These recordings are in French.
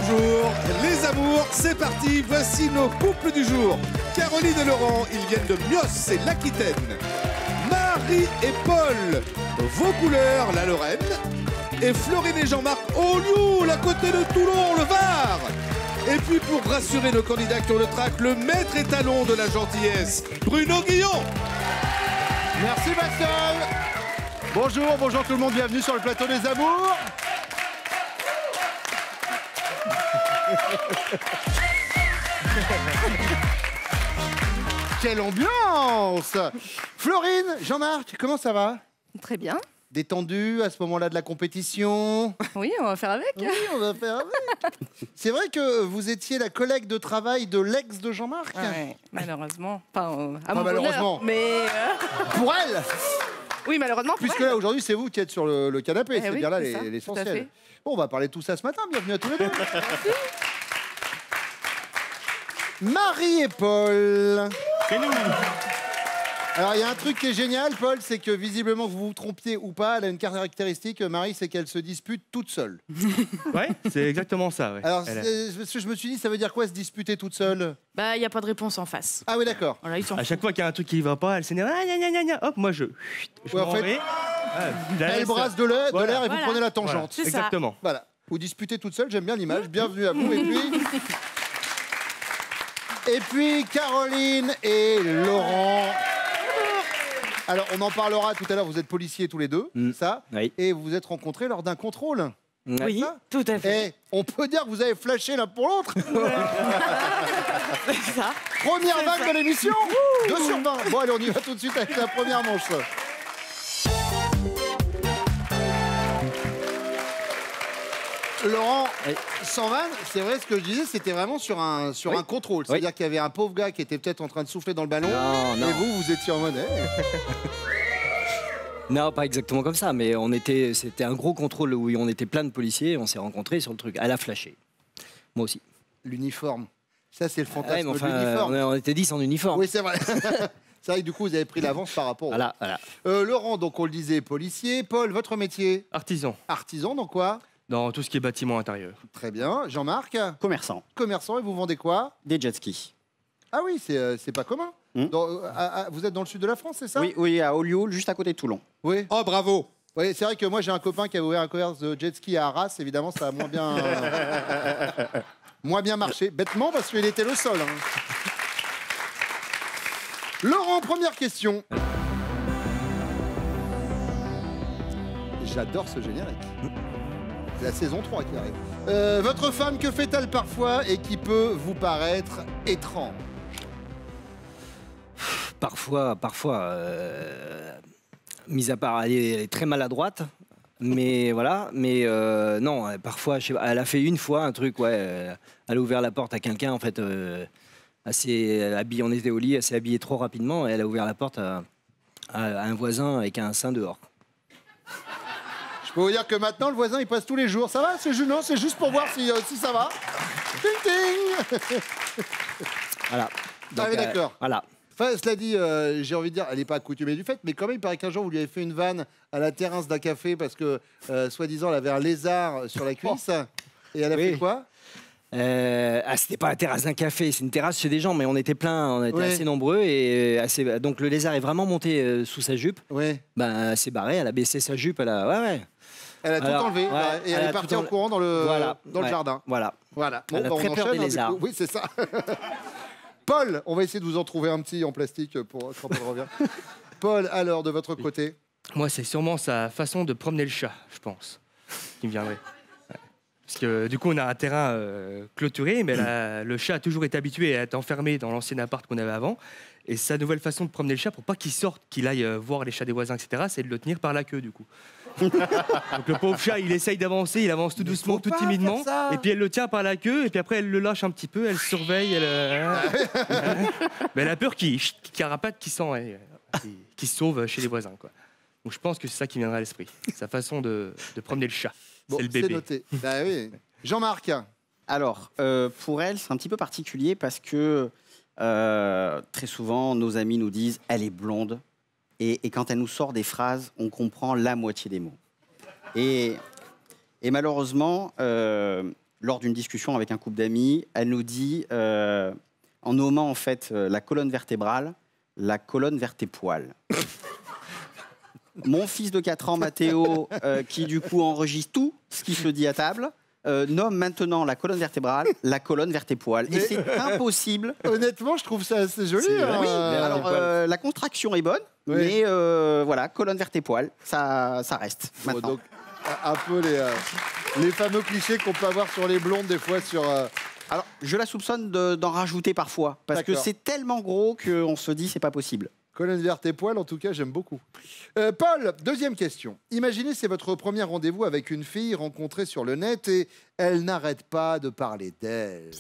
bonjour les amours, c'est parti, voici nos couples du jour. Caroline et Laurent, ils viennent de Mios, c'est l'Aquitaine. Marie et Paul, vos couleurs, la Lorraine. Et Florine et Jean-Marc, Olioul, à côté de Toulon, le Var. Et puis pour rassurer nos candidats qui ont le trac, le maître étalon de la gentillesse, Bruno Guillon. Merci Pascal. Bonjour, bonjour tout le monde, bienvenue sur le plateau des amours. Quelle ambiance! Florine, Jean-Marc, comment ça va? Très bien. Détendu à ce moment-là de la compétition? Oui, on va faire avec. Oui, on va faire avec. C'est vrai que vous étiez la collègue de travail de l'ex de Jean-Marc? Ouais, malheureusement. Enfin, à Pas mon malheureusement. bonheur, mais... Pour elle? Oui, malheureusement pour Puisque elle. là, aujourd'hui, c'est vous qui êtes sur le canapé. C'est oui, bien là c'est ça, tout à l'essentiel. fait. Bon, on va parler de tout ça ce matin. Bienvenue à tous les deux. Marie et Paul. C'est nous. Alors, il y a un truc qui est génial, Paul, c'est que visiblement, que vous vous trompiez ou pas, elle a une caractéristique, Marie, c'est qu'elle se dispute toute seule. Ouais, c'est exactement ça. Ouais. Alors, Elle a- je me suis dit, ça veut dire quoi se disputer toute seule? Bah, il n'y a pas de réponse en face. Ah oui, d'accord. Voilà, ils sont À chaque fois qu'il y a un truc qui va pas, elle s'énerve. Ah, gna, gna, gna, gna. Hop, moi je Ouais, en m'en fait, vais. Ah, la Elle laisse- brasse de l'air Voilà. et vous Voilà. prenez la Voilà, tangente. C'est ça. exactement. Voilà. Vous disputez toute seule, j'aime bien l'image. Bienvenue à vous. Et puis Caroline et Laurent. Alors, on en parlera tout à l'heure. Vous êtes policiers tous les deux, ça. Oui. Et vous vous êtes rencontrés lors d'un contrôle. Oui, ça tout à fait. Et on peut dire que vous avez flashé l'un pour l'autre. C'est ça. Première vague ça. de l'émission. 2 sur 20. Bon, allez, on y va tout de suite avec la première manche. Laurent, sans vanne, c'est vrai ce que je disais, c'était vraiment sur un contrôle. C'est-à-dire qu'il y avait un pauvre gars qui était peut-être en train de souffler dans le ballon. Non, non. Et vous étiez en mode. Non, pas exactement comme ça, mais c'était un gros contrôle où on était plein de policiers, on s'est rencontrés sur le truc. Elle a flashé. Moi aussi. L'uniforme. Ça, c'est le fantasme Ouais, mais enfin, de l'uniforme. on était 10 en uniforme. Oui, c'est vrai. C'est vrai que du coup, vous avez pris l'avance par rapport. Voilà, voilà. Laurent, donc on le disait, policier. Paul, votre métier? Artisan, Artisan, dans quoi? dans tout ce qui est bâtiment intérieur. Très bien. Jean-Marc? Commerçant, Commerçant, et vous vendez quoi? des jet skis. Ah oui, c'est pas commun. Vous êtes dans le sud de la France, c'est ça? Oui, oui, à Olioul, juste à côté de Toulon. Oui. Oh bravo. Oui, c'est vrai que moi j'ai un copain qui a ouvert un commerce de jet ski à Arras. Évidemment, ça a moins bien marché. Bêtement, parce qu'il était le seul. Hein. Laurent, première question. J'adore ce générique. C'est la saison 3 qui arrive. Votre femme, que fait-elle parfois et qui peut vous paraître étrange? Parfois, mis à part, elle est très maladroite, mais voilà. Mais non, parfois, je sais pas, elle a fait une fois un truc, ouais. Elle a ouvert la porte à quelqu'un, en fait, assez habillé, on était au lit, elle s'est habillée trop rapidement, et elle a ouvert la porte à un voisin avec un sein dehors. Je peux vous dire que maintenant, le voisin, il passe tous les jours. Ça va? C'est juste, non, c'est juste pour voir si ça va. Ting, ting. Voilà. Ah oui, d'accord. Voilà. Enfin, cela dit, j'ai envie de dire, elle n'est pas accoutumée du fait, mais quand même, il paraît qu'un jour, vous lui avez fait une vanne à la terrasse d'un café parce que, soi-disant, elle avait un lézard sur la cuisse. Et elle a Oui. fait quoi? C'était pas la terrasse d'un café, c'est une terrasse chez des gens, mais on était plein, on était Ouais. assez nombreux et donc le lézard est vraiment monté sous sa jupe. Oui. Ben, elle s'est barrée, elle a baissé sa jupe, ouais. Elle a tout Alors, enlevé ouais, et elle est partie tout en courant dans le, Voilà, dans le ouais, jardin. Voilà. Voilà. Elle a on très peur enchaîne, des du lézards. coup. Oui, c'est ça. Paul, on va essayer de vous en trouver un petit en plastique pour quand on revient. Paul, alors, de votre côté? Moi, c'est sûrement sa façon de promener le chat, je pense, qui me viendrait. Ouais. Parce que du coup, on a un terrain clôturé, mais le chat a toujours été habitué à être enfermé dans l'ancien appart qu'on avait avant. Et sa nouvelle façon de promener le chat, pour pas qu'il sorte, qu'il aille voir les chats des voisins, etc., c'est de le tenir par la queue, du coup. Donc le pauvre chat, il essaye d'avancer, il avance tout doucement, faut tout pas timidement, faire ça. et puis elle le tient par la queue, et puis après elle le lâche un petit peu, elle surveille, mais elle a peur qu'il carapate, qu'il sent, qu'il se sauve chez les voisins, quoi. Donc je pense que c'est ça qui viendra à l'esprit, sa façon de promener le chat. Bon, C'est le c'est bébé. noté. Bah oui. Jean-Marc? Alors, pour elle, c'est un petit peu particulier parce que très souvent, nos amis nous disent « elle est blonde ». Et quand elle nous sort des phrases, on comprend la moitié des mots. Et malheureusement, lors d'une discussion avec un couple d'amis, elle nous dit, en nommant en fait la colonne vertébrale, la colonne vers tes poils. Mon fils de 4 ans, Mathéo, qui du coup enregistre tout ce qui se dit à table, nomme maintenant la colonne vertébrale la colonne vers tes poils. Et c'est impossible. Honnêtement, je trouve ça assez joli. hein. Oui, alors la contraction est bonne, Oui. mais voilà, colonne vers tes poils, ça reste Bon, maintenant. donc, un peu les fameux clichés qu'on peut avoir sur les blondes, des fois, sur... Alors, je la soupçonne d'en rajouter parfois, parce que D'accord. c'est tellement gros qu'on se dit c'est pas possible. Colonne vers tes poils, en tout cas, j'aime beaucoup. Paul, deuxième question. Imaginez, c'est votre premier rendez-vous avec une fille rencontrée sur le net et elle n'arrête pas de parler d'elle.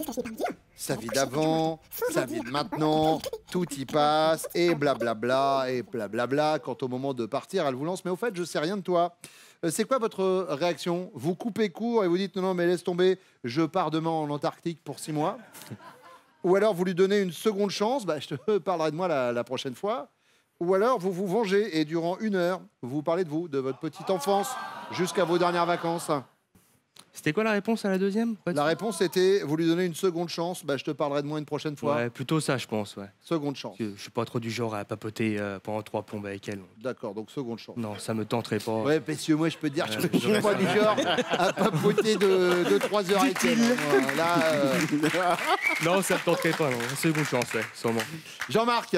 Sa vie d'avant, sa vie de maintenant, tout y passe, et blablabla, et blablabla. Quant au moment de partir, elle vous lance, mais au fait, je sais rien de toi. C'est quoi votre réaction? Vous coupez court et vous dites, non, non, mais laisse tomber, je pars demain en Antarctique pour 6 mois. Ou alors vous lui donnez une seconde chance, bah, je te parlerai de moi la prochaine fois. Ou alors vous vous vengez et durant 1 heure, vous parlez de vous, de votre petite enfance, jusqu'à vos dernières vacances. C'était quoi la réponse à la deuxième? La réponse était, vous lui donnez une seconde chance, bah, je te parlerai de moi une prochaine fois. Ouais, plutôt ça, je pense. Ouais. Seconde chance. Je suis pas trop du genre à papoter pendant 3 plombes avec elle. D'accord, donc seconde chance. Non, ça me tenterait pas. Ouais, messieurs, moi je peux te dire, je suis pas du genre à papoter de 3 heures avec elle. Moi, là, Non, ça me tenterait pas. Non. Seconde chance, ouais, sûrement. Jean-Marc.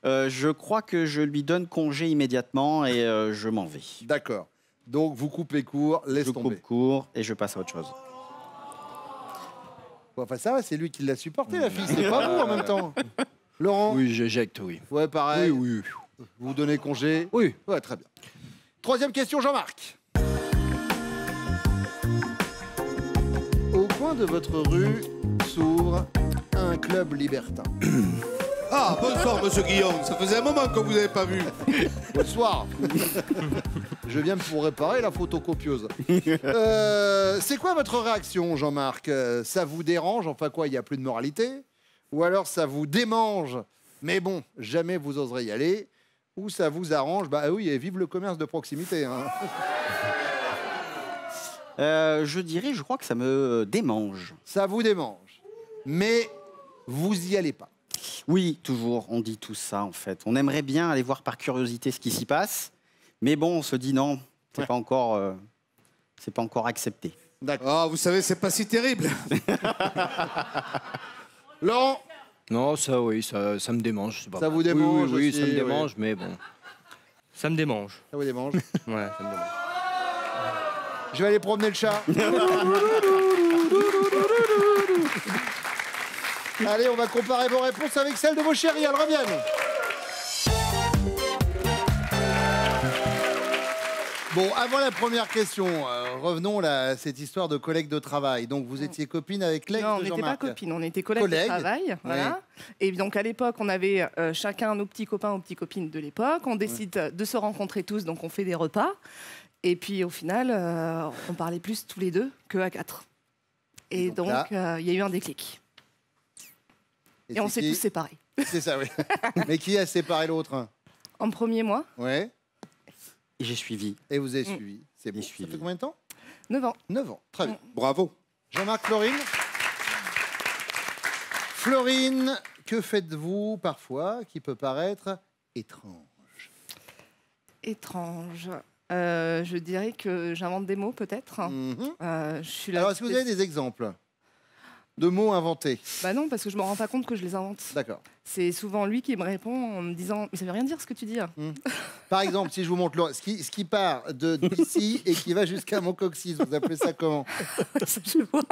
Je crois que je lui donne congé immédiatement et je m'en vais. D'accord. Donc vous coupez court, laisse Je tomber. coupe court et je passe à autre chose. Bon, enfin ça va, c'est lui qui l'a supporté, la fille, c'est pas vous en même temps. Laurent. Oui, j'éjecte, oui. Ouais, pareil. Oui, oui. Vous donnez congé. Oui. Ouais, très bien. Troisième question, Jean-Marc. Au coin de votre rue s'ouvre un club libertin. Ah, bonsoir, monsieur Guillaume. Ça faisait un moment que vous n'avez pas vu. Bonsoir. Je viens pour réparer la photocopieuse. C'est quoi votre réaction, Jean-Marc? Ça vous dérange? Enfin quoi, il n'y a plus de moralité? Ou alors ça vous démange? Mais bon, jamais vous oserez y aller. Ou ça vous arrange? Bah oui, et vive le commerce de proximité. Hein. Je dirais, je crois que ça me démange. Ça vous démange. Mais vous y allez pas. Oui, toujours, on dit tout ça en fait. On aimerait bien aller voir par curiosité ce qui s'y passe, mais bon, on se dit non, c'est pas encore accepté. Ah, vous savez, c'est pas si terrible. Laurent, Non, ça, oui, ça me démange. c'est pas Ça mal. vous démange Oui, oui, aussi, ça me oui. démange, mais bon. Ça me démange. ça vous démange. Ouais, ça me démange. Je vais aller promener le chat. Allez, on va comparer vos réponses avec celles de vos chéris. Elles reviennent. Bon, avant la première question, revenons à cette histoire de collègue de travail. Donc, vous étiez copine avec l'ex Non, on de n'était pas Jean-Marc. copines, on était collègues Collègues, de travail. Voilà. Et donc à l'époque, on avait chacun nos petits copains ou petites copines de l'époque. On décide de se rencontrer tous, donc on fait des repas. Et puis au final, on parlait plus tous les deux qu'à 4. Et donc donc, là- il y a eu un déclic. Et on c'est s'est qui tous séparés. C'est ça, oui. Mais qui a séparé l'autre? En premier mois, Ouais. Et j'ai suivi. Et vous avez suivi. C'est bon. Ça suivi. fait combien de temps? 9 ans. 9 ans. Très bien. Bravo. Jean-Marc, Florine. Florine, que faites-vous parfois qui peut paraître étrange? Étrange. Je dirais que j'invente des mots peut-être. Mhm. Je suis là. Alors, est-ce que vous avez des exemples de mots inventés? Bah non, parce que je me rends pas compte que je les invente. D'accord. C'est souvent lui qui me répond en me disant « Mais ça veut rien dire ce que tu dis. Par exemple, si je vous montre ce qui part d'ici et qui va jusqu'à mon coccyx, vous appelez ça comment? » Je vois.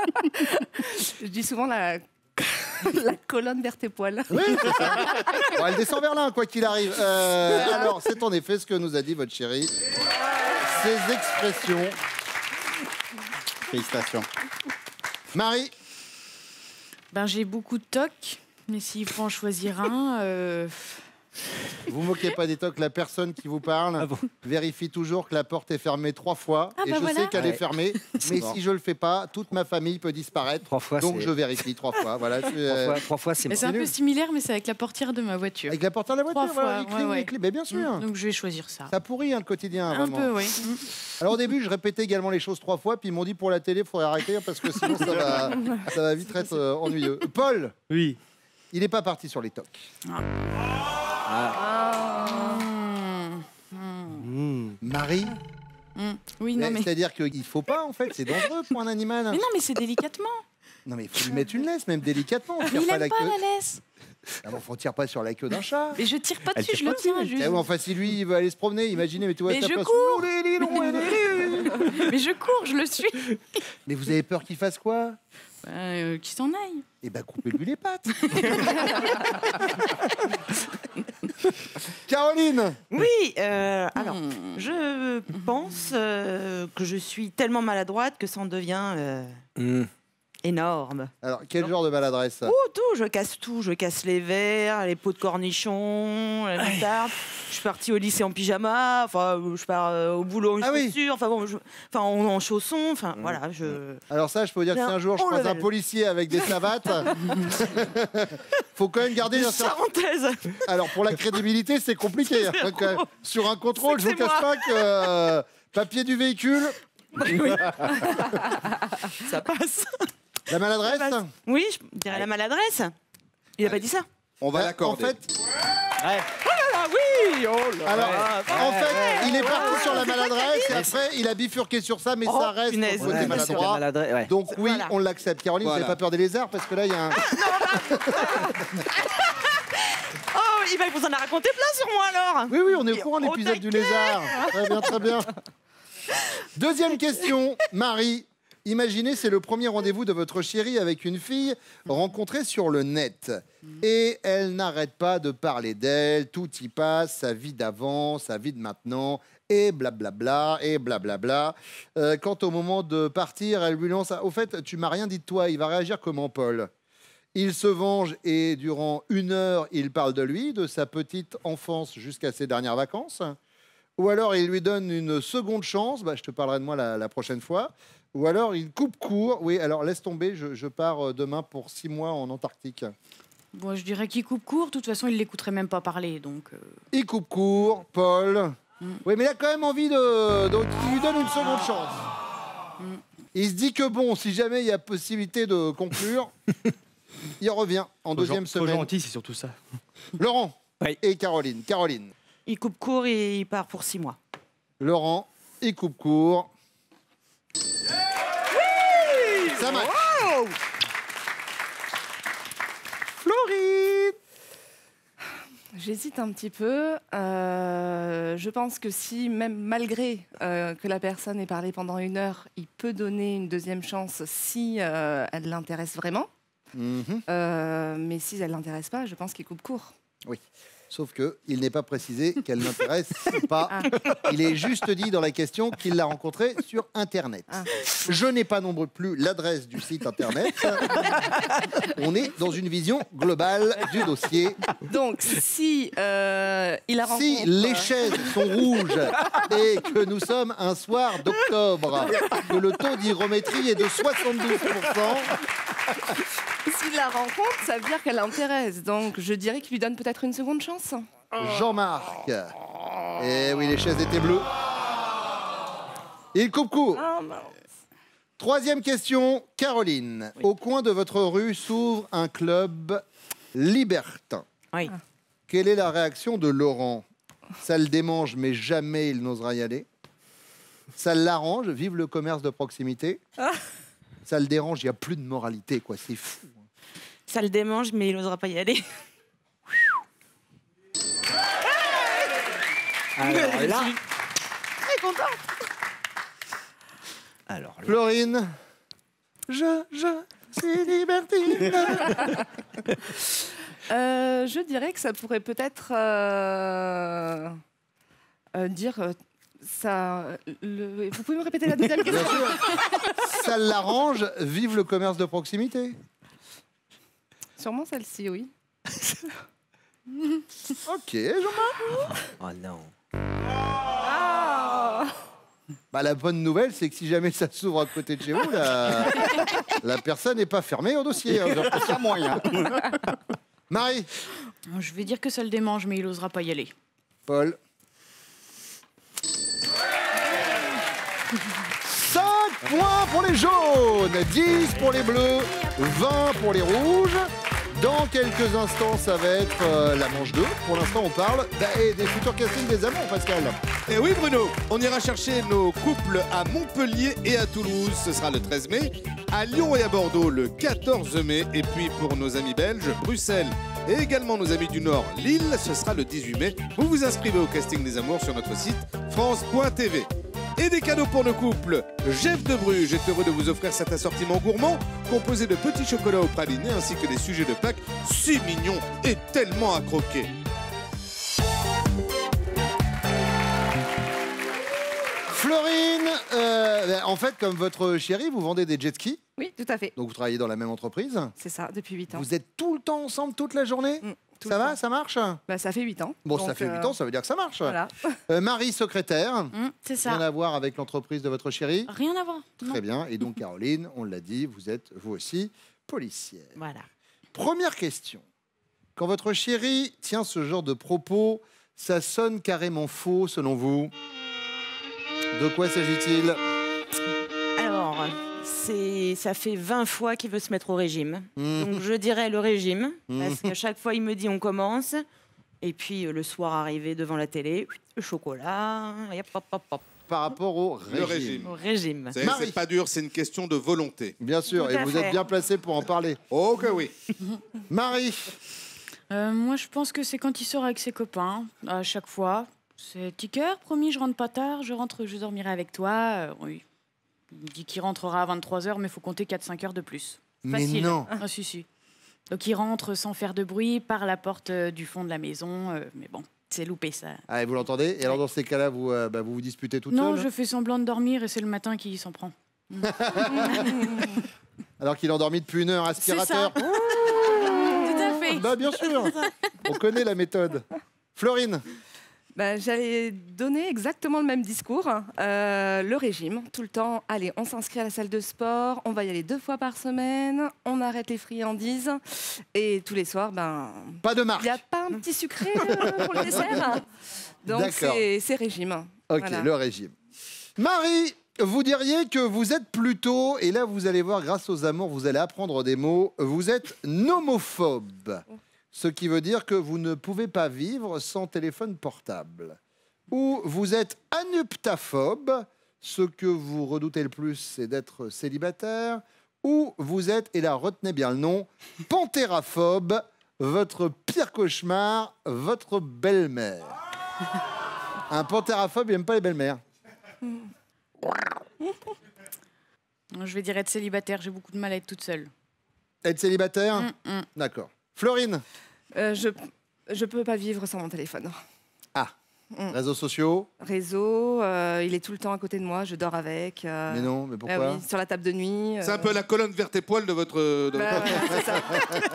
Je dis souvent la colonne vers tes poils. Oui, c'est ça. Bon, elle descend vers là, quoi qu'il arrive. Alors, c'est en effet ce que nous a dit votre chérie. Ces expressions. Félicitations. Marie, Ben, j'ai beaucoup de tocs, mais s'il faut en choisir un, Vous moquez pas des tocs, la personne qui vous parle vérifie toujours que la porte est fermée 3 fois. Ah et bah je voilà. sais qu'elle est fermée, mais Bon. si je le fais pas, toute ma famille peut disparaître. 3 fois, Donc c'est- je vérifie 3 fois. Voilà, 3 fois, c'est Mais c'est un peu nul. similaire, mais c'est avec la portière de ma voiture. avec la porte à la voiture, 3 voilà, fois, les clés, ouais. les clés. Mais bien sûr. Donc je vais choisir ça. Ça pourrit le quotidien. Un vraiment. peu, oui. Alors au début, je répétais également les choses 3 fois, puis ils m'ont dit pour la télé, il faudrait arrêter parce que sinon ça va vite être ennuyeux. Paul, Oui. il n'est pas parti sur les tocs. Marie, Oui, non, mais... c'est-à-dire qu'il ne faut pas en fait, c'est dangereux pour un animal. Mais non, mais c'est délicatement. Non mais il faut lui mettre une laisse, même délicatement. On Mais tire il pas aime la pas queue. la laisse. Ah bon, faut tire pas sur la queue d'un chat. Mais je tire pas Elle dessus, je tire le pas tiens dessus. juste. Ah ouais, enfin si lui il veut aller se promener, imaginez, mais tu vois Mais sa je place. cours. Mais Mais je cours, je le suis. vous avez peur qu'il fasse quoi? Qu'il s'en aille. Eh ben coupez-lui les pattes. Caroline, Oui, alors, je pense que je suis tellement maladroite que ça en devient énorme. alors quel genre de maladresse ça? Oh, tout, je casse les verres, les pots de cornichons, la moutarde. Je suis partie au lycée en pyjama, enfin, je pars au boulot en Ah oui. chaussures, enfin, bon, en chaussons, enfin, voilà, je... Alors ça, je peux vous dire que si un jour je Haut croise un level. policier avec des savates, faut quand même garder un certain... Parenthèse. Alors pour la crédibilité, c'est compliqué. hein, quand même. Sur un contrôle, je C'est vous que cache c'est pas que papier du véhicule, Ça passe. la maladresse. Oui, je dirais la maladresse. Il a pas dit ça. On va En l'accorder. fait, Ah oui, oh là alors, là. en fait, il est parti sur la maladresse et après il a bifurqué sur ça, mais Oh, ça reste punaise. le côté Ouais, mais c'est de la maladroit. maladresse, ouais. Donc oui, Voilà. on l'accepte. Caroline, vous Voilà. n'avez pas peur des lézards parce que là, il y a un... Oh, il va vous en a raconté plein sur moi alors. Oui, oui, on est au courant de Au l'épisode du taquet. lézard. Très bien, très bien. Deuxième question, Marie. Imaginez, c'est le premier rendez-vous de votre chérie avec une fille rencontrée sur le net. Et elle n'arrête pas de parler d'elle, tout y passe, sa vie d'avant, sa vie de maintenant, et blablabla, et blablabla. Quant au moment de partir, elle lui lance « Au fait, tu m'as rien dit de toi, il va réagir comment, Paul ?» Il se venge et durant 1 heure, il parle de lui, de sa petite enfance jusqu'à ses dernières vacances. Ou alors il lui donne une seconde chance, bah, je te parlerai de moi la prochaine fois. Ou alors il coupe court, oui, alors laisse tomber, je pars demain pour 6 mois en Antarctique. Bon, je dirais qu'il coupe court. De toute façon, il l'écouterait même pas parler, donc... Il coupe court, Paul. Oui, mais il a quand même envie donc il lui donne une seconde chance. Il se dit que bon, si jamais il y a possibilité de conclure, il revient en deuxième Trop semaine. gentil, c'est surtout ça. Laurent Oui. et Caroline. Caroline. Il coupe court et il part pour 6 mois. Laurent, il coupe court. Ça marche. Florine. J'hésite un petit peu. Je pense que si, même malgré que la personne ait parlé pendant 1 heure, il peut donner une deuxième chance si elle l'intéresse vraiment. Mhm. Mais si elle l'intéresse pas, je pense qu'il coupe court. Oui. Sauf qu'il n'est pas précisé qu'elle n'intéresse pas. Il est juste dit dans la question qu'il l'a rencontrée sur Internet. Ah. Je n'ai pas non plus l'adresse du site Internet. On est dans une vision globale du dossier. Donc, si il la rencontre... Si les chaises sont rouges et que nous sommes un soir d'octobre, que le taux d'hygrométrie est de 72%, S'il la rencontre, ça veut dire qu'elle l'intéresse. Donc, je dirais qu'il lui donne peut-être une seconde chance. Jean-Marc. Eh oui, les chaises étaient bleues. Il coupe court. Ah, mince. Troisième question, Caroline. Au coin de votre rue s'ouvre un club libertin. Oui. Quelle est la réaction de Laurent? Ça le démange, mais jamais il n'osera y aller. Ça l'arrange, vive le commerce de proximité. Ça le dérange, il n'y a plus de moralité, quoi. C'est fou. Ça le démange, mais il n'osera pas y aller. Alors là, Très content. alors là, Florine, je suis libertine. Je dirais que ça pourrait peut-être dire ça. Vous pouvez me répéter la deuxième Bien question? sûr. Ça l'arrange, vive le commerce de proximité. Sûrement celle-ci, oui. Ok, Jean-Marc. Oh non. Bah, la bonne nouvelle, c'est que si jamais ça s'ouvre à côté de chez vous, la personne n'est pas fermée au dossier. Hein, Il y a moyen. Marie. Je vais dire que ça le démange, mais il osera pas y aller. Paul. 5 points pour les jaunes, 10 pour les bleus, 20 pour les rouges. Dans quelques instants, ça va être la manche 2. Pour l'instant, on parle des futurs castings des amours, Pascal. Et oui Bruno, on ira chercher nos couples à Montpellier et à Toulouse, ce sera le 13 mai, à Lyon et à Bordeaux le 14 mai, et puis pour nos amis belges, Bruxelles et également nos amis du Nord, Lille, ce sera le 18 mai. Vous vous inscrivez au casting des amours sur notre site france.tv. Et des cadeaux pour nos couples. Jeff de Bruges est heureux de vous offrir cet assortiment gourmand composé de petits chocolats au praliné ainsi que des sujets de Pâques si mignons et tellement à croquer. Florine, en fait, comme votre chérie, vous vendez des jet skis. Oui, tout à fait. Donc vous travaillez dans la même entreprise. C'est ça, depuis 8 ans. Vous êtes tout le temps ensemble toute la journée. Ça va, ça marche? Bah, ça fait 8 ans. Bon, donc, ça fait 8 ans, ça veut dire que ça marche. Voilà. Marie, secrétaire. C'est ça. Rien à voir avec l'entreprise de votre chérie. Rien à voir. Non. Très bien. Et donc, Caroline, on l'a dit, vous êtes, vous aussi, policière. Voilà. Première question. Quand votre chérie tient ce genre de propos, ça sonne carrément faux, selon vous. De quoi s'agit-il? Alors, ça fait 20 fois qu'il veut se mettre au régime. Donc je dirais le régime, parce qu'à chaque fois il me dit on commence, et puis le soir arrivé devant la télé, le chocolat, et hop, hop, hop. Par rapport au Le régime. régime. Au régime. Vous savez, c'est pas dur, c'est une question de volonté. Bien sûr, Tout et à vous fait. êtes bien placé pour en parler. Oh que oui. Marie, Moi, je pense que c'est quand il sort avec ses copains, à chaque fois. C'est petit cœur, promis, je rentre pas tard, je dormirai avec toi. Oui. Il dit qu'il rentrera à 23h, mais il faut compter 4-5 heures de plus. mais Facile. non. Ah, si. Donc il rentre sans faire de bruit par la porte du fond de la maison. Mais bon, c'est loupé ça. Ah, vous l'entendez? Et alors, dans ces cas-là, vous vous disputez toute Non, seule? je fais semblant de dormir et c'est le matin qui s'en prend. Alors qu'il a endormi depuis 1 heure, aspirateur. Tout à fait. Bah, bien sûr. On connaît la méthode. Florine. Bah, j'allais donner exactement le même discours. Le régime, tout le temps. Allez, on s'inscrit à la salle de sport, on va y aller 2 fois par semaine, on arrête les friandises. Et tous les soirs, Pas de il marque. n'y a pas un petit sucré pour le dessert. Donc D'accord. c'est régime. Ok, Voilà. le régime. Marie, vous diriez que vous êtes plutôt, et là vous allez voir, grâce aux amours, vous allez apprendre des mots, vous êtes nomophobe. Ce qui veut dire que vous ne pouvez pas vivre sans téléphone portable. Ou vous êtes anuptaphobe, ce que vous redoutez le plus, c'est d'être célibataire. Ou vous êtes, et là retenez bien le nom, pantéraphobe, votre pire cauchemar, votre belle-mère. Un pantéraphobe, il n'aime pas les belles-mères. Je vais dire être célibataire, j'ai beaucoup de mal à être toute seule. Être célibataire? D'accord. Florine? Je peux pas vivre sans mon téléphone. Ah, réseaux sociaux? Réseau, il est tout le temps à côté de moi, je dors avec. Mais non, mais pourquoi? Oui, sur la table de nuit. C'est un peu la colonne vertébrale de votre... Voilà, c'est ça.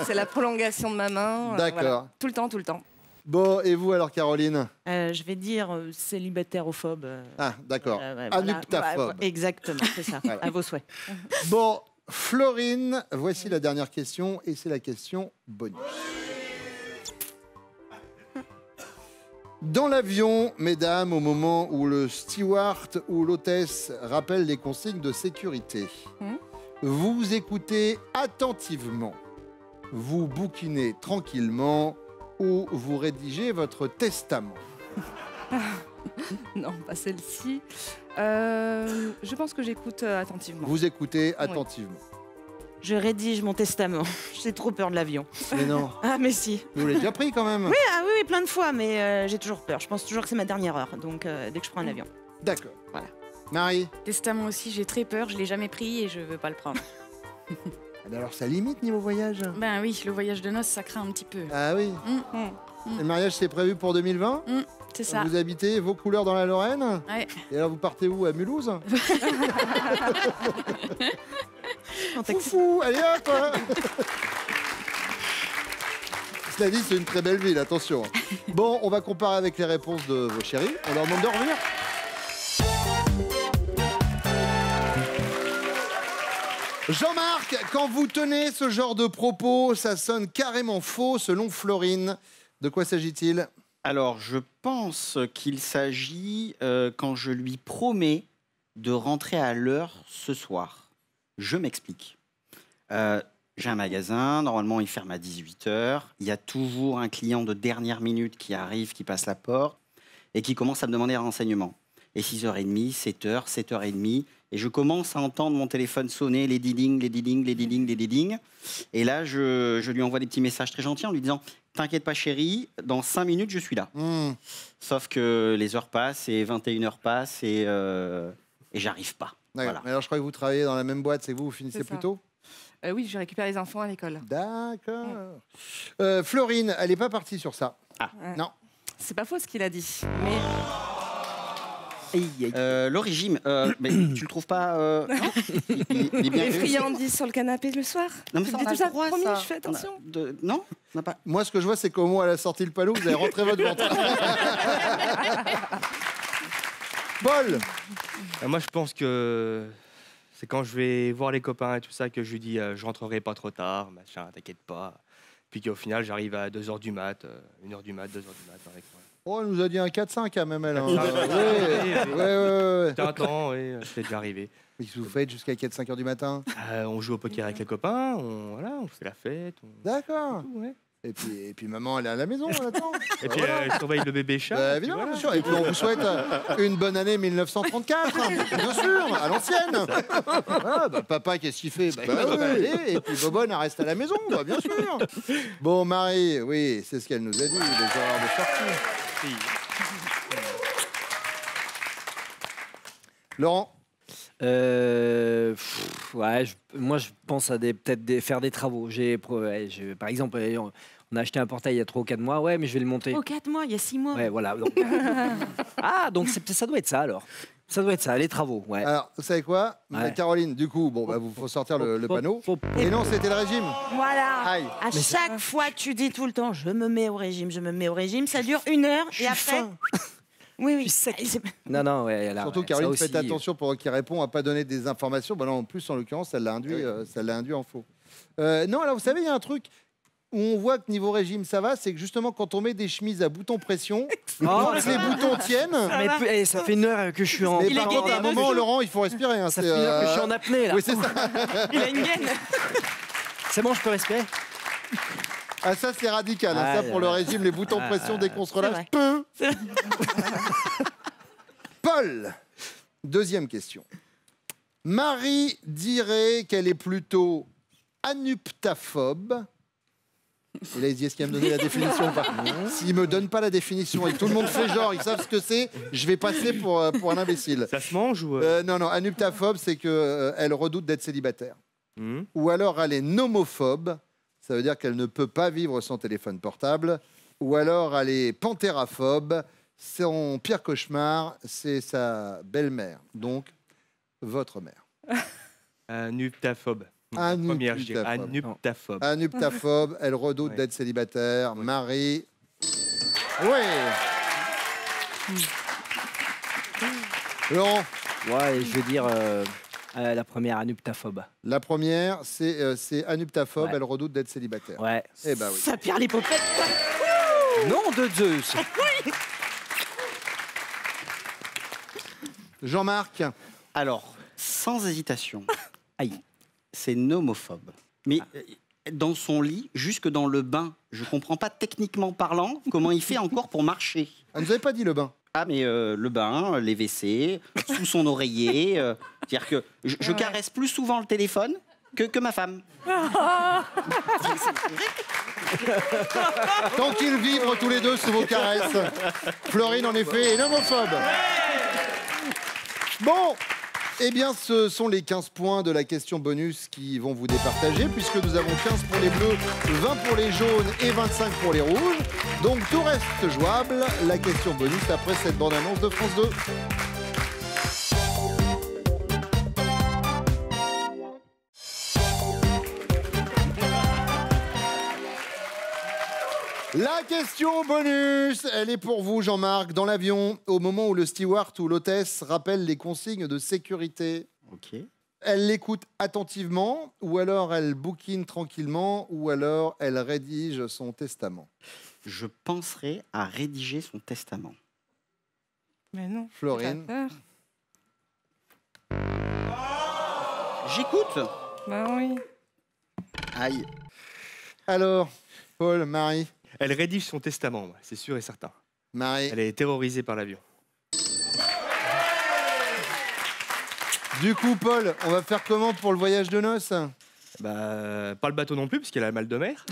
C'est la prolongation de ma main. D'accord. Voilà. Tout le temps, tout le temps. Bon, et vous alors, Caroline? Je vais dire célibataire-ophobe. Ah, d'accord. Voilà. Anuptaphobe. Exactement, c'est ça. Voilà. À vos souhaits. Bon, Florine, voici la dernière question, et c'est la question bonus. Dans l'avion, mesdames, au moment où le steward ou l'hôtesse rappelle les consignes de sécurité, vous écoutez attentivement, vous bouquinez tranquillement ou vous rédigez votre testament. Non, pas celle-ci. Je pense que j'écoute attentivement. Vous écoutez attentivement. Je rédige mon testament. J'ai trop peur de l'avion. Mais non, Ah, mais si. vous l'avez déjà pris quand même. Oui, plein de fois, mais j'ai toujours peur. Je pense toujours que c'est ma dernière heure. Donc, dès que je prends un avion. D'accord. Voilà. Marie? Testament aussi, j'ai très peur, je l'ai jamais pris et je veux pas le prendre. Eh ben alors ça limite niveau voyage. Ben oui, le voyage de noces, ça craint un petit peu. Ah oui. Le mariage c'est prévu pour 2020. C'est ça. Vous habitez vos couleurs dans la Lorraine. Ouais. Et alors vous partez où? À Mulhouse? Foufou, allez hop. Cela dit, c'est une très belle ville, attention. Bon, on va comparer avec les réponses de vos chéris. On leur demande de revenir. Jean-Marc, quand vous tenez ce genre de propos, ça sonne carrément faux selon Florine. De quoi s'agit-il? Alors, je pense qu'il s'agit quand je lui promets de rentrer à l'heure ce soir. Je m'explique. J'ai un magasin, normalement il ferme à 18h. Il y a toujours un client de dernière minute qui arrive, qui passe la porte et qui commence à me demander un renseignement. Et 6h30, 7h, 7h30, et je commence à entendre mon téléphone sonner, les ding, les ding, les ding, les ding. Et là, je lui envoie des petits messages très gentils en lui disant « T'inquiète pas chérie, dans 5 minutes, je suis là. Sauf que les heures passent et 21h passent et j'arrive pas. Voilà. Alors, je crois que vous travaillez dans la même boîte, c'est que vous finissez plus tôt? Oui, je récupère les enfants à l'école. D'accord. Florine, elle n'est pas partie sur ça. Ah. Non. C'est pas faux ce qu'il a dit. Mais... Le régime, mais tu le trouves pas non il est bien les fait. friandises sur le canapé le soir. Non, mais Tu ça, me dis on a tout ça, le droit, promis, ça. je fais attention. Non, on n'a pas. Moi, ce que je vois, c'est qu'au moment où elle a sorti le panneau, vous avez rentré votre ventre. Paul. Moi, je pense que c'est quand je vais voir les copains et tout ça que je lui dis je rentrerai pas trop tard, machin, t'inquiète pas. Puis qu'au final, j'arrive à 2h du mat, 1h du mat, 2h du mat avec moi. Oh, elle nous a dit un 4-5 quand même, elle. Hein. Ouais. T'attends, oui, c'est déjà arrivé. Qu'est-ce que vous faites jusqu'à 4-5 heures du matin? On joue au poker avec les copains, on fait la fête. D'accord. Ouais. Et puis maman, elle est à la maison, elle attend. Et puis je surveille le bébé chat. Bah, évidemment, voilà. bien sûr. Et puis on vous souhaite une bonne année 1934, bien sûr, à l'ancienne. Voilà, bah, papa, qu'est-ce qu'il fait? Bah, il va travailler, et puis Bobonne, elle reste à la maison, bah, bien sûr. Bon, Marie, oui, c'est ce qu'elle nous a dit, les horaires de sortie. Laurent? Moi, je pense à faire des travaux. Par exemple, on a acheté un portail il y a 3 ou 4 mois. Ouais, mais je vais le monter. 4 mois, il y a 6 mois. Ouais, voilà. Donc... donc ça doit être ça alors. Ça doit être ça, les travaux. Ouais. Alors, vous savez quoi, Ouais. Caroline, du coup, bon, bah, faut sortir le panneau. Et non, c'était le régime. Voilà. Aïe. À chaque fois, tu dis tout le temps, je me mets au régime, je me mets au régime. Ça dure 1 heure et après. Oui. Non, ouais. Surtout, Caroline, faites attention pour qu'il répond à pas donner des informations. Bah non, en plus, en l'occurrence, ça l'a induit en faux. Non, alors, vous savez, il y a un truc où on voit que niveau régime, ça va, c'est que justement, quand on met des chemises à boutons pression, quand les boutons tiennent... Mais ça fait 1 heure que je suis en... Mais par contre, à un moment, Laurent, il faut respirer. Hein, ça fait 1 heure que je suis en apnée, là. Oui, c'est ça. Il a une gaine. C'est bon, je peux respirer? Ah, ça, c'est radical. Hein, ça, pour le régime, les boutons de pression, dès qu'on se relâche, peu. Paul, deuxième question. Marie dirait qu'elle est plutôt anuptaphobe. Et là, il dit, est-ce qu'il va me donner la définition ou pas? S'il me donne pas la définition et que tout le monde fait genre, ils savent ce que c'est, je vais passer pour un imbécile. Ça se mange ou... Non, anuptaphobe, c'est qu'elle redoute d'être célibataire. Ou alors, elle est nomophobe. Ça veut dire qu'elle ne peut pas vivre sans téléphone portable. Ou alors, elle est pantéraphobe. Son pire cauchemar, c'est sa belle-mère. Donc, votre mère. Anuptaphobe. Première, je dirais. Anuptaphobe. Anuptaphobe, elle redoute d'être célibataire. Marie. Oui. Laurent. Ouais, je veux dire la première, anuptaphobe. La première, c'est anuptaphobe, elle redoute d'être célibataire. Ouais. Eh ben oui. Ça perd les popettes. Nom de Zeus. Jean-Marc. Alors, sans hésitation, c'est nomophobe. Mais dans son lit, jusque dans le bain, je comprends pas techniquement parlant comment il fait encore pour marcher. Elle nous avait pas dit le bain. Ah, mais le bain, les WC, sous son oreiller. C'est-à-dire que je caresse plus souvent le téléphone que ma femme. Tant qu'ils vivent tous les deux sous vos caresses. Florine, en effet, est nomophobe. Bon, eh bien, ce sont les 15 points de la question bonus qui vont vous départager, puisque nous avons 15 pour les bleus, 20 pour les jaunes et 25 pour les rouges. Donc, tout reste jouable. La question bonus après cette bande-annonce de France 2. La question bonus, elle est pour vous, Jean-Marc. Dans l'avion, au moment où le steward ou l'hôtesse rappelle les consignes de sécurité, Ok. elle l'écoute attentivement, ou alors elle bouquine tranquillement, ou alors elle rédige son testament. Je penserai à rédiger son testament. Mais non. Florine. t'as peur. J'écoute. Bah oui. Aïe. Alors, Paul, Marie. Elle rédige son testament, ouais, c'est sûr et certain. Marie. Elle est terrorisée par l'avion. Du coup, Paul, on va faire comment pour le voyage de noces? Bah, pas le bateau non plus, parce qu'elle a mal de mer.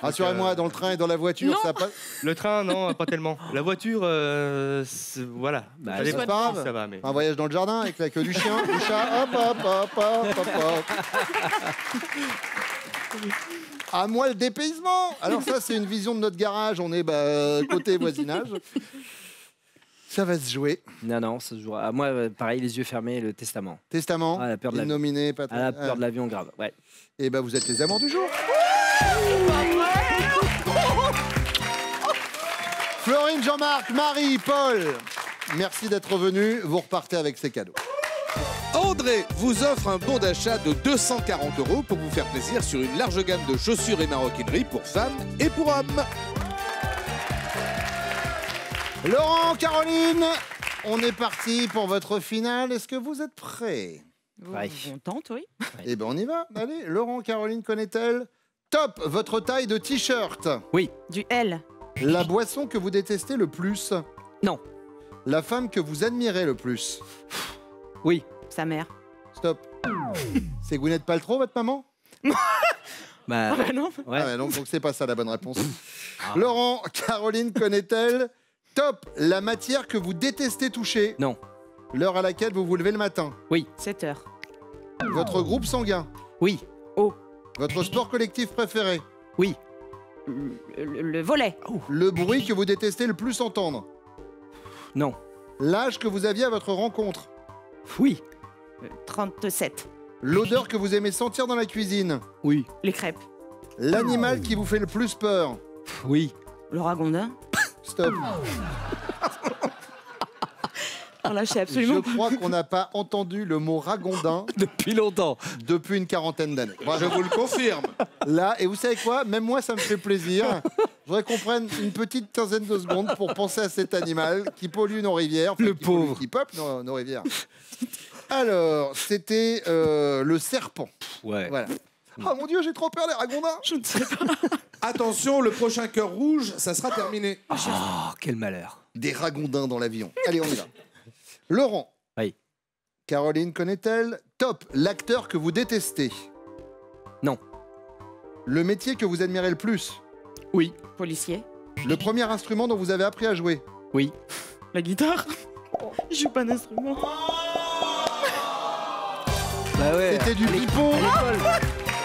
Rassurez-moi, dans le train et dans la voiture, Non. ça passe. Le train, non, pas tellement. La voiture, voilà. Bah, Ça dépend, c'est pas grave. ça va, mais... Un voyage dans le jardin avec la queue du chien, du chat, hop, hop, hop, hop, hop, hop. À moi le dépaysement. Alors ça, c'est une vision de notre garage. On est côté voisinage. Ça va se jouer. Non, ça se jouera. Ah, moi, pareil, les yeux fermés, le testament. Testament, Ah, la peur de l'avion. innominé, pas Ah, la peur de l'avion, grave. Ouais. Et ben vous êtes les amants du jour. Florine, Jean-Marc, Marie, Paul, merci d'être venus. Vous repartez avec ces cadeaux. André vous offre un bon d'achat de 240 € pour vous faire plaisir sur une large gamme de chaussures et maroquinerie pour femmes et pour hommes. Laurent, Caroline, on est parti pour votre finale. Est-ce que vous êtes prêts? Ouais. On tente, oui. Eh ben on y va. Allez, Laurent, Caroline, connaît-elle? Top, votre taille de t-shirt. Du L. La boisson que vous détestez le plus. Non. La femme que vous admirez le plus. Oui. Sa mère. Stop. C'est Gwyneth Paltrow, votre maman? Bah, Bah non. ouais. Ah ouais, donc c'est pas ça la bonne réponse. Laurent, Caroline connaît-elle? Top, la matière que vous détestez toucher. Non. L'heure à laquelle vous vous levez le matin. 7 heures. Votre groupe sanguin. Oui. Votre sport collectif préféré. Oui. Le volet. Le bruit que vous détestez le plus entendre. Non. L'âge que vous aviez à votre rencontre. Oui. 37. L'odeur que vous aimez sentir dans la cuisine. Oui. Les crêpes. L'animal qui vous fait le plus peur. Oui. Le ragondin. Stop. Alors là, je sais Je absolument. crois qu'on n'a pas entendu le mot ragondin Depuis longtemps. depuis une quarantaine d'années. Je vous le confirme. Là, et vous savez quoi? Même moi, ça me fait plaisir. Je voudrais qu'on prenne une petite quinzaine de secondes pour penser à cet animal qui pollue nos rivières. Le qui pollue- pauvre. Qui peuple nos rivières. Alors, c'était le serpent. Ouais. Voilà. Oh mon Dieu, j'ai trop peur des ragondins. Je ne sais pas. Attention, le prochain cœur rouge, ça sera terminé. Oh, quel malheur. Des ragondins dans l'avion. Allez, on y va. Laurent. Oui. Caroline connaît-elle? Top, l'acteur que vous détestez. Non. Le métier que vous admirez le plus. Oui. Policier. Le premier instrument dont vous avez appris à jouer. Oui. La guitare. Je joue pas d'instrument. Bah ouais. C'était du pipeau.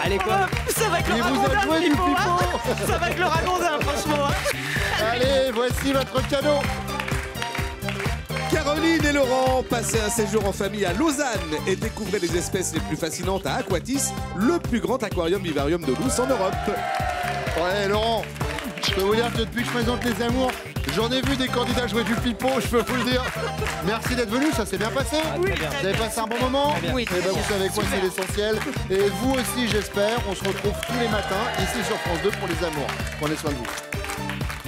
À l'école. Ça va avec Il le vous a ragondin, joué du Pipo, hein. pipeau. Ça va avec le ragondin, franchement. hein. Allez, voici votre cadeau. Caroline et Laurent, passez un séjour en famille à Lausanne et découvrez les espèces les plus fascinantes à Aquatis, le plus grand aquarium-vivarium d'eau douce en Europe. Ouais, Laurent, je peux vous dire que depuis que je présente les amours, j'en ai vu des candidats jouer du pipeau, je peux vous le dire. Merci d'être venu, ça s'est bien passé. Oui, très bien. Vous avez passé un bon moment. Oui, Eh ben, vous savez quoi, c'est l'essentiel. Et vous aussi, j'espère. On se retrouve tous les matins ici sur France 2 pour les amours. Prenez soin de vous.